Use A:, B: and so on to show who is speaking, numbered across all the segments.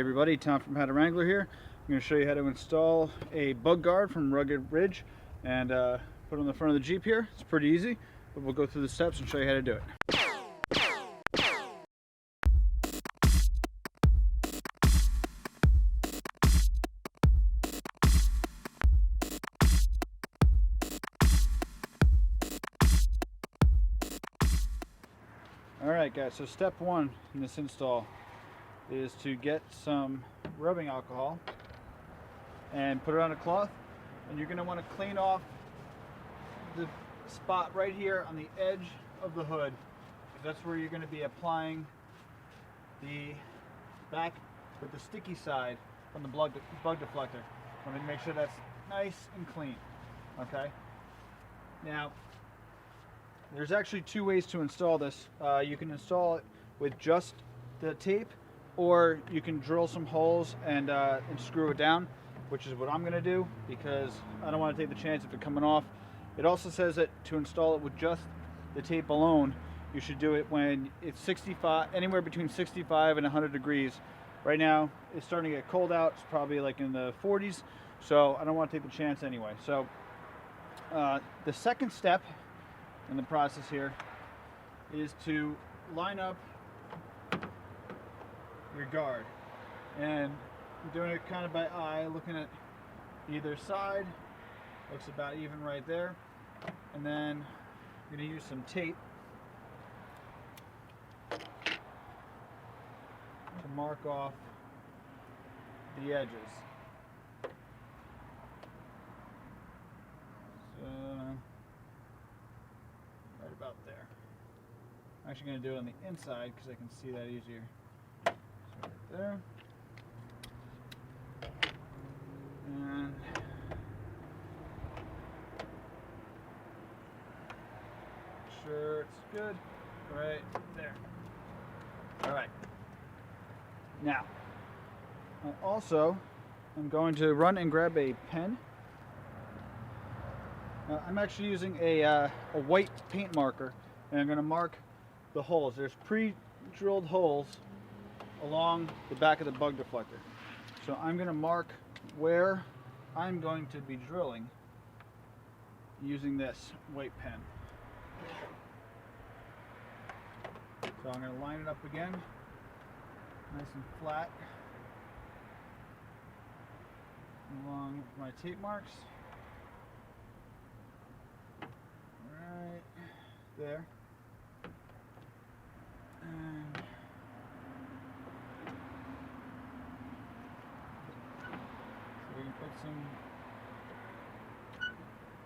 A: everybody, Tom from Wrangler here. I'm going to show you how to install a bug guard from Rugged Ridge and put it on the front of the Jeep here. It's pretty easy, but we'll go through the steps and show you how to do it. Alright guys, so step one in this install is to get some rubbing alcohol and put it on a cloth, and you're going to want to clean off the spot right here on the edge of the hood, because that's where you're going to be applying the back with the sticky side from the bug deflector. Want to make sure that's nice and clean. Okay, now there's actually two ways to install this. You can install it with just the tape, or you can drill some holes and screw it down, which is what I'm going to do because I don't want to take the chance of it coming off. It also says that to install it with just the tape alone, you should do it when it's 65, anywhere between 65 and 100 degrees. Right now, it's starting to get cold out. It's probably like in the 40s, so I don't want to take the chance anyway. So the second step in the process here is to line up your guard, and I'm doing it kind of by eye, looking at either side. Looks about even right there, and then I'm going to use some tape to mark off the edges. So right about there. I'm actually going to do it on the inside because I can see that easier. So right there. And sure it's good. Right there. Alright. Now, also, I'm going to run and grab a pen. I'm actually using a white paint marker, and I'm going to mark the holes. There's pre-drilled holes along the back of the bug deflector. So I'm going to mark where I'm going to be drilling using this white pen. So I'm going to line it up again, nice and flat, along with my tape marks. Right there. And so we can put some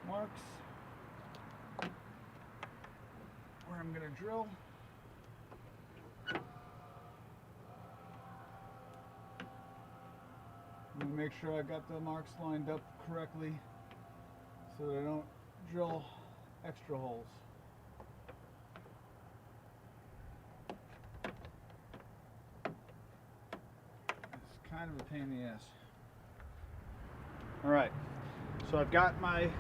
A: marks where I'm going to drill. I'm going to make sure I got the marks lined up correctly so that I don't drill extra holes. It's kind of a pain in the ass. Alright, so I've got my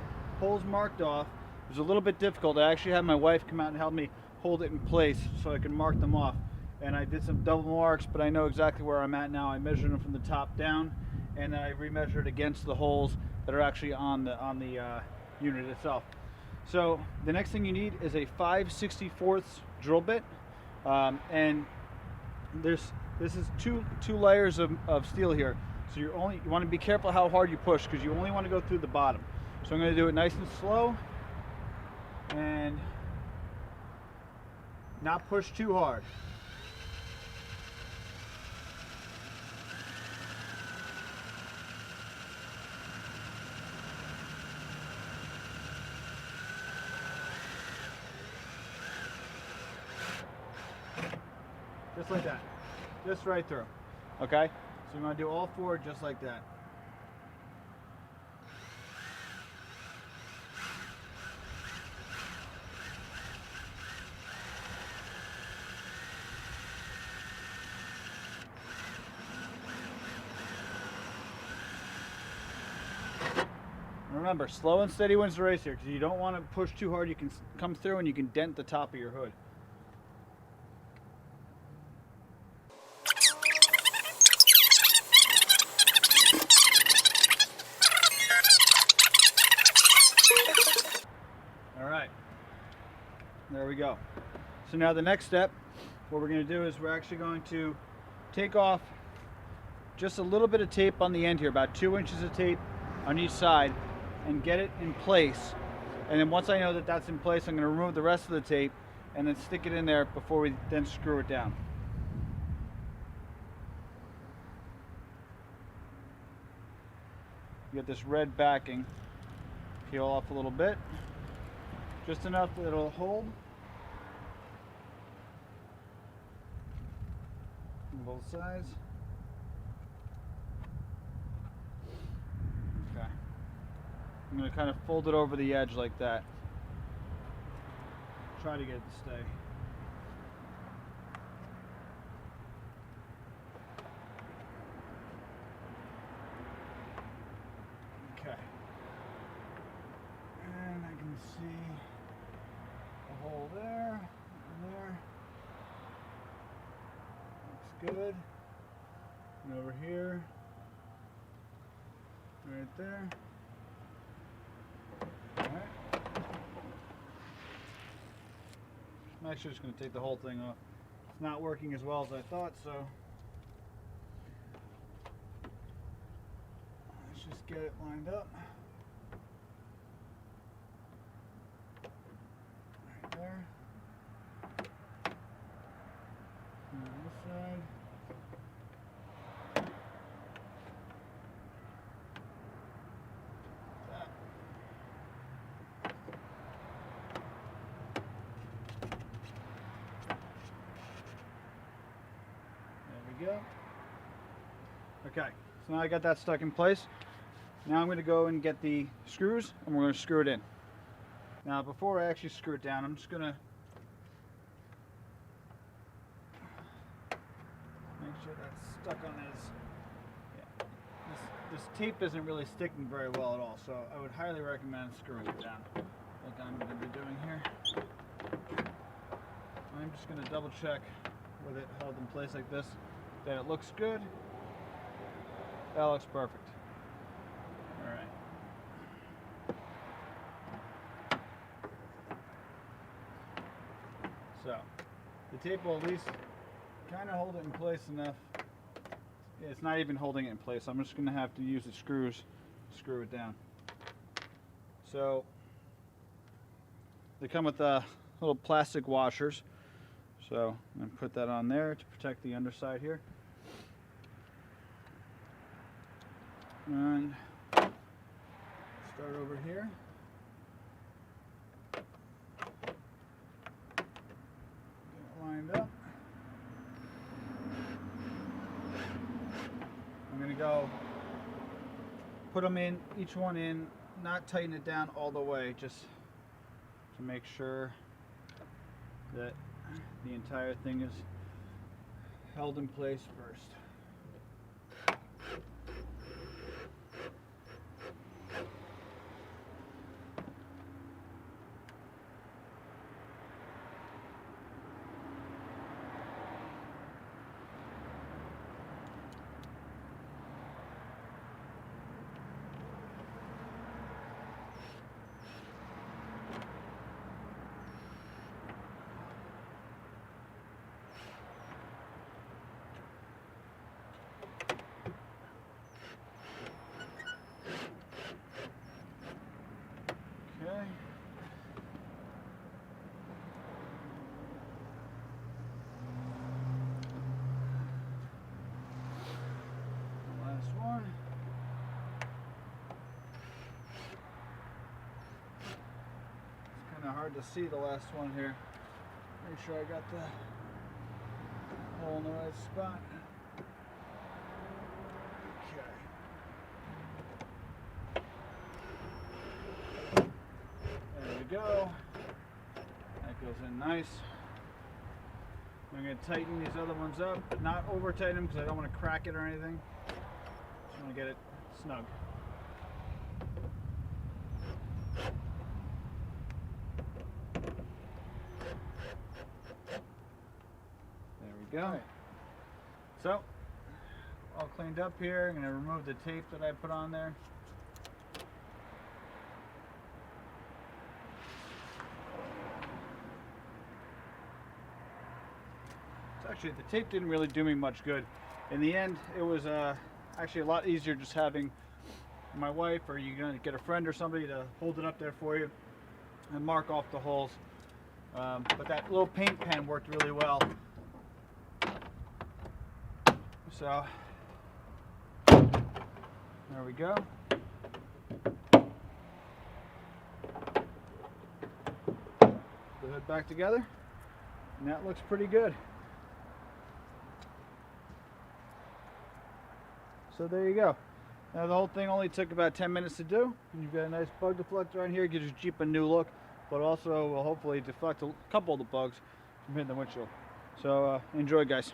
A: holes marked off. It was a little bit difficult. I actually had my wife come out and help me hold it in place so I could mark them off. And I did some double marks, but I know exactly where I'm at now. I measured them from the top down, and I remeasured against the holes that are actually on the unit itself. So the next thing you need is a 5/64 drill bit, and this is two layers of steel here. So you want to be careful how hard you push, because you only want to go through the bottom. So I'm going to do it nice and slow, and not push too hard. Just like that. Just right through. Okay? So you want to do all four just like that. Remember, slow and steady wins the race here, because you don't want to push too hard. You can come through and you can dent the top of your hood. There we go. So now the next step, what we're going to do is we're actually going to take off just a little bit of tape on the end here, about 2 inches of tape on each side, and get it in place. And then once I know that that's in place, I'm going to remove the rest of the tape and then stick it in there before we then screw it down. You get this red backing. Peel off a little bit, just enough that it'll hold. On both sides. Okay. I'm going to kind of fold it over the edge like that. Try to get it to stay. Okay. And I can see a hole there and there. Looks good. And over here, right there. Alright. I'm actually just going to take the whole thing off. It's not working as well as I thought, so let's just get it lined up. Right there. And on this side. Go. Okay, so now I got that stuck in place. Now I'm going to go and get the screws and we're going to screw it in. Now before I actually screw it down, I'm just going to make sure that's stuck on this. Yeah. This tape isn't really sticking very well at all, so I would highly recommend screwing it down like I'm going to be doing here. I'm just going to double check with it held in place like this that it looks good. That looks perfect. Alright. So, the tape will at least kind of hold it in place enough. Yeah, it's not even holding it in place. I'm just going to have to use the screws to screw it down. So, they come with little plastic washers. So, I'm going to put that on there to protect the underside here. And start over here. Get it lined up. I'm going to go put them in, each one in, not tighten it down all the way, just to make sure that the entire thing is held in place first. Hard to see the last one here. Make sure I got the hole in the right spot. Okay. There we go. That goes in nice. I'm going to tighten these other ones up, but not over tighten them because I don't want to crack it or anything. Just want to get it snug. Go. Right. So, all cleaned up here. I'm going to remove the tape that I put on there. Actually, the tape didn't really do me much good. In the end, it was actually a lot easier just having my wife, or you're gonna get a friend or somebody to hold it up there for you and mark off the holes. But that little paint pen worked really well. So there we go. The hood back together, and that looks pretty good. So there you go. Now the whole thing only took about 10 minutes to do, and you've got a nice bug deflector on here. Gives your Jeep a new look, but also will hopefully deflect a couple of the bugs from hitting the windshield. So enjoy, guys.